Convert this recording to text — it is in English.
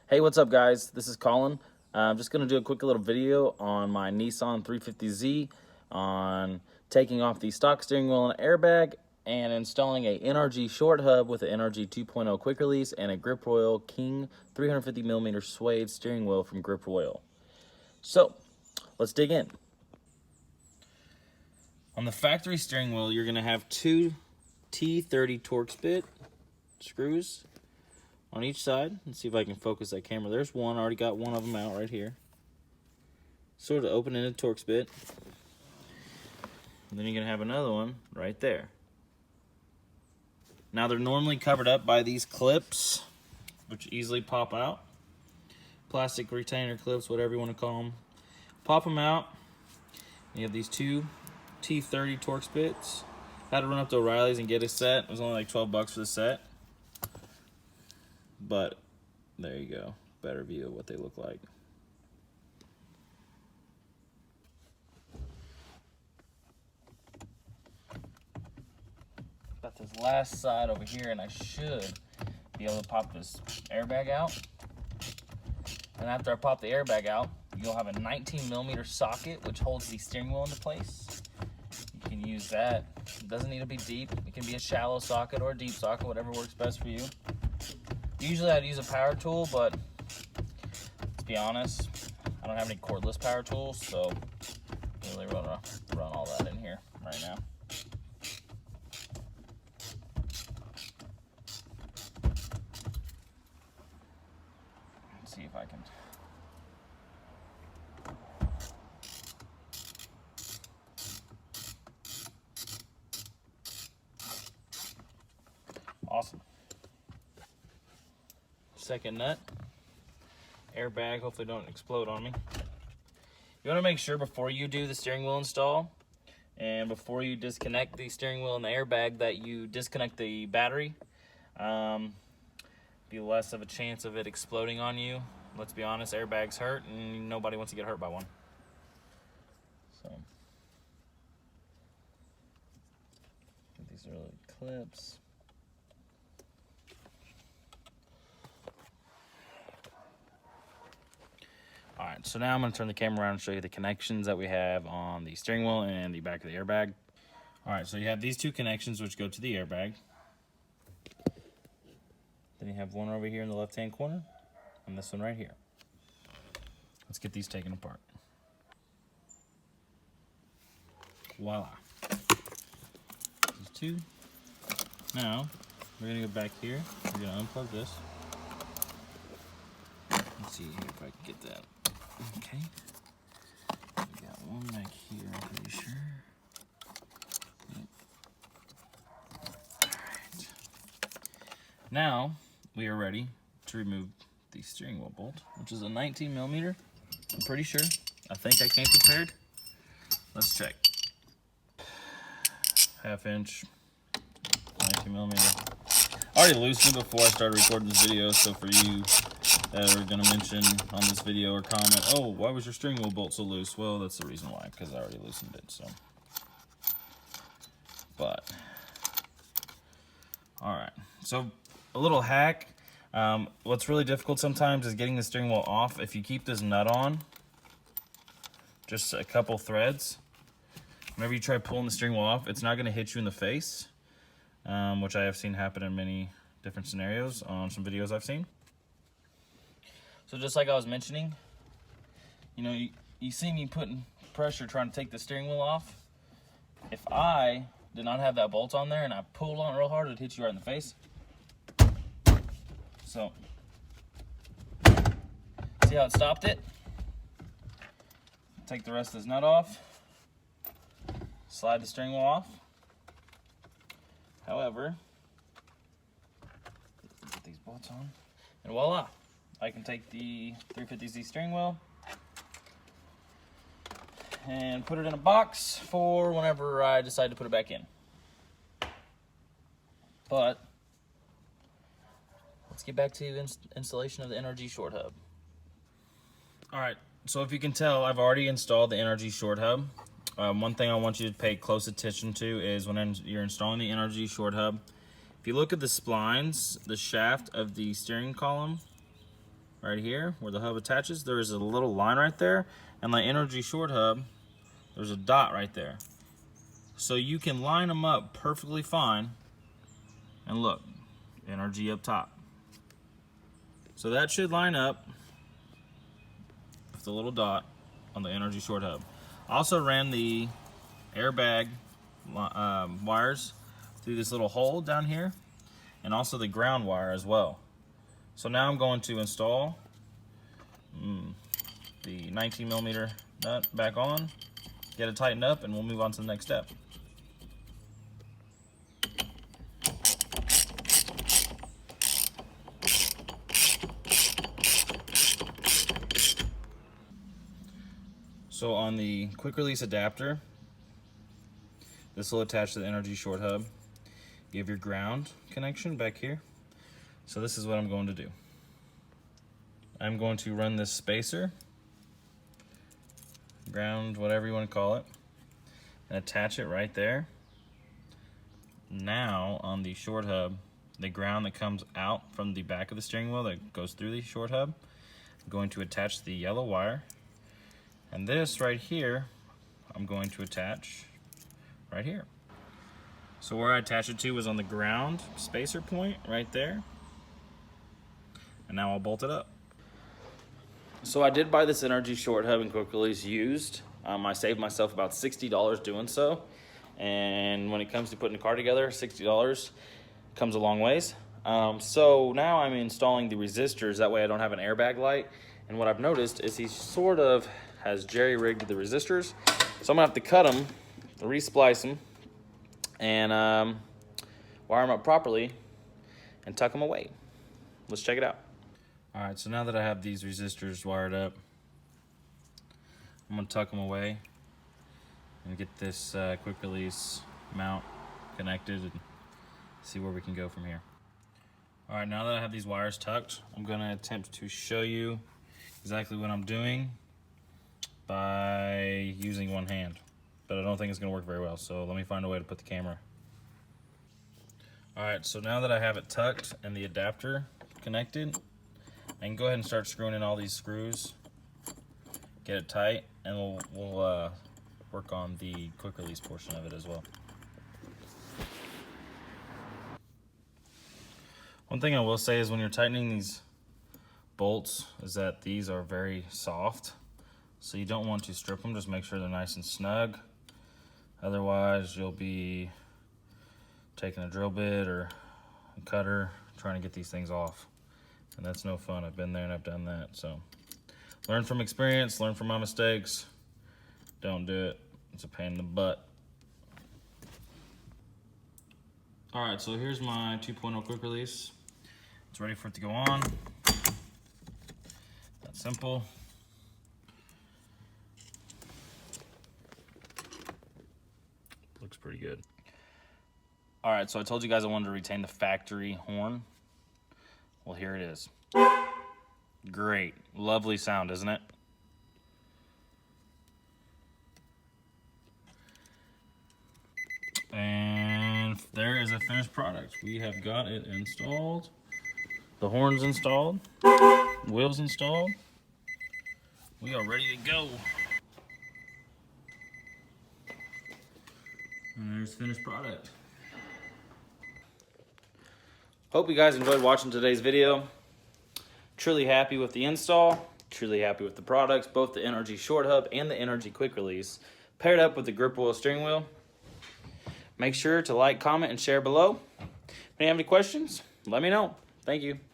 Hey, what's up guys? This is Colin. I'm just going to do a quick little video on my Nissan 350Z on taking off the stock steering wheel and airbag and installing a NRG short hub with an NRG 2.0 quick release and a Grip Royal King 350mm suede steering wheel from Grip Royal. So, let's dig in. On the factory steering wheel, you're going to have two T30 Torx bit screws on each side. Let's see if I can focus that camera. There's one. I already got one of them out right here. Sort of open-ended Torx bit. And then you're going to have another one right there. Now they're normally covered up by these clips, which easily pop out. Plastic retainer clips, whatever you want to call them. Pop them out. You have these two T30 Torx bits. I had to run up to O'Reilly's and get a set. It was only like 12 bucks for the set. But there you go, better view of what they look like. Got this last side over here, and I should be able to pop this airbag out. And after I pop the airbag out, you'll have a 19mm socket which holds the steering wheel into place. You can use that. It doesn't need to be deep. It can be a shallow socket or a deep socket, whatever works best for you. Usually I'd use a power tool, but let's be honest, I don't have any cordless power tools, so I really run all that in here right now. Let's see if I can. Awesome. Second nut, airbag, hopefully don't explode on me. You want to make sure before you do the steering wheel install and before you disconnect the steering wheel and the airbag that you disconnect the battery. Be less of a chance of it exploding on you. Let's be honest, airbags hurt and nobody wants to get hurt by one. So, these are little clips. Alright, so now I'm going to turn the camera around and show you the connections that we have on the steering wheel and the back of the airbag. Alright, so you have these two connections which go to the airbag. Then you have one over here in the left-hand corner, and this one right here. Let's get these taken apart. Voila. These two. Now, we're going to go back here. We're going to unplug this. Let's see if I can get that. Okay. We got one back here, I'm pretty sure. Yep. Alright. Now, we are ready to remove the steering wheel bolt, which is a 19mm. I'm pretty sure. I think I came prepared. Let's check. 1/2 inch, 19mm. I already loosened it before I started recording this video, so for you that are going to mention on this video or comment, oh, why was your steering wheel bolt so loose? Well, that's the reason why, because I already loosened it, so. But, alright, so a little hack. What's really difficult sometimes is getting the steering wheel off. If you keep this nut on, just a couple threads, whenever you try pulling the steering wheel off, it's not going to hit you in the face, which I have seen happen in many different scenarios on some videos I've seen. So just like I was mentioning, you know, you see me putting pressure trying to take the steering wheel off. If I did not have that bolt on there and I pulled on it real hard, it'd hit you right in the face. So, see how it stopped it? Take the rest of this nut off. Slide the steering wheel off. However, get these bolts on, and voila! I can take the 350Z steering wheel and put it in a box for whenever I decide to put it back in. But let's get back to installation of the NRG short hub. Alright, so if you can tell, I've already installed the NRG short hub. One thing I want you to pay close attention to is when you're installing the NRG short hub, if you look at the splines, the shaft of the steering column, right here where the hub attaches, there is a little line right there, and the NRG short hub, there's a dot right there. So you can line them up perfectly fine, and look, NRG up top. So that should line up with the little dot on the NRG short hub. I also ran the airbag wires through this little hole down here, and also the ground wire as well. So now I'm going to install the 19mm nut back on, get it tightened up, and we'll move on to the next step. So on the quick release adapter, this will attach to the NRG short hub. You have your ground connection back here. So this is what I'm going to do. I'm going to run this spacer, ground, whatever you want to call it, and attach it right there. Now on the short hub, the ground that comes out from the back of the steering wheel that goes through the short hub, I'm going to attach the yellow wire. And this right here, I'm going to attach right here. So where I attached it to was on the ground spacer point right there. And now I'll bolt it up. So I did buy this NRG short hub and quick release used. I saved myself about $60 doing so. And when it comes to putting the car together, $60 comes a long ways. So now I'm installing the resistors, that way I don't have an airbag light. And what I've noticed is he sort of has jerry-rigged the resistors. So I'm gonna have to cut them, re-splice them, and wire them up properly and tuck them away. Let's check it out. All right, so now that I have these resistors wired up, I'm gonna tuck them away and get this quick release mount connected and see where we can go from here. All right, now that I have these wires tucked, I'm gonna attempt to show you exactly what I'm doing by using one hand, but I don't think it's gonna work very well, so let me find a way to put the camera. All right, so now that I have it tucked and the adapter connected, I can go ahead and start screwing in all these screws, get it tight, and we'll work on the quick release portion of it as well. One thing I will say is when you're tightening these bolts is that these are very soft. So you don't want to strip them, just make sure they're nice and snug. Otherwise, you'll be taking a drill bit or a cutter trying to get these things off. And that's no fun. I've been there and I've done that. So learn from experience, learn from my mistakes. Don't do it. It's a pain in the butt. All right, so here's my 2.0 quick release. It's ready for it to go on. That's simple. Looks pretty good. All right, so I told you guys I wanted to retain the factory horn. Well, here it is. Great, lovely sound, isn't it? And there is a finished product. We have got it installed. The horn's installed, wheels installed. We are ready to go. And there's the finished product. Hope you guys enjoyed watching today's video. Truly happy with the install, truly happy with the products, both the NRG short hub and the NRG quick release, paired up with the grip wheel steering wheel. Make sure to like, comment, and share below. If you have any questions, let me know. Thank you.